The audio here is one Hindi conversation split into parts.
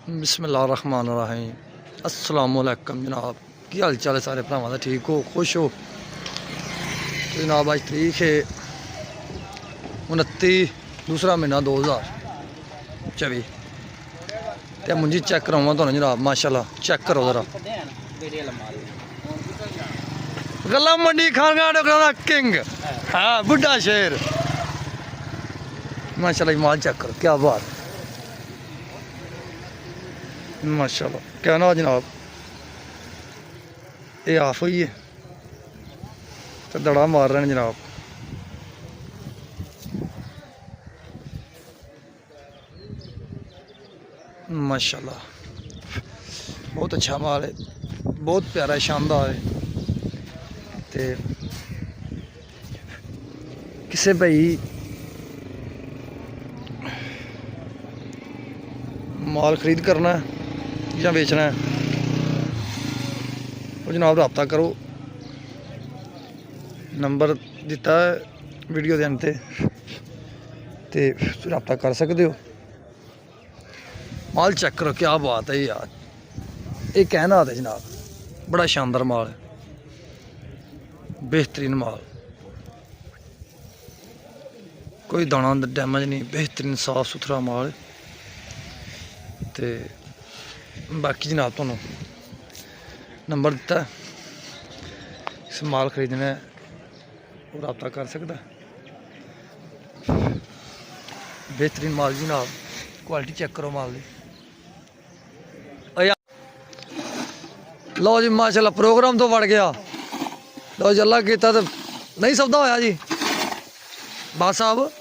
बिस्मिल्लाहिर्रहमानिर्रहीम। अस्सलाम वालेकुम जनाब, की हाल चाल है सारे भरावां दा? ठीक हो, खुश हो जनाब? अज तरीक है 29 दूसरा महीना 2024 ते मुंजी चेक करावां तुहानू जनाब। माशाल्लाह चेक करो जरा। गला मंडी खानगा डोगरा किंग, हाँ बुढ़ा शेर। माशाल्लाह माल चेक करो, क्या बात माशाल्लाह। क्या ना जनाब, ये ऑफ हुई है तो दड़ा मार रहे हैं जनाब। माशाल्लाह बहुत अच्छा माल है, बहुत प्यारा शानदार है। ते किसे भाई माल खरीद करना है या बेचना है तो जनाब रब्ता करो। नंबर दिता है वीडियो के अंत ते रब्ता कर सकते हो। माल चेक करो, क्या बात है यार। ये कहना है जनाब, बड़ा शानदार माल है, बेहतरीन माल, कोई दाना डैमेज नहीं, बेहतरीन साफ सुथरा माल है। ते बाकी जनाब तुहानू नंबर दिता है, इस माल खरीदना है वो रब्ता कर सकता है। बेहतरीन माल जनाब, क्वालिटी चेक करो माल की। लो जी माशाल्लाह प्रोग्राम तो बढ़ गया। लो जी अल्लाह किया तो नहीं सौदा होया जी बाद साहब,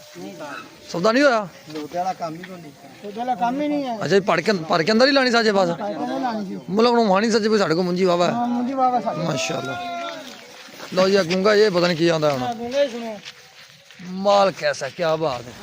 सौदा नहीं होया। अच्छा जी पढ़ के अंदर ही लानी साजे बस, मतलब मानी सजे साढ़े को मुंजी वावा है माशाल्लाह। लो जी गूंगा ये पता नहीं की आता है। माल कैसा, क्या बात है।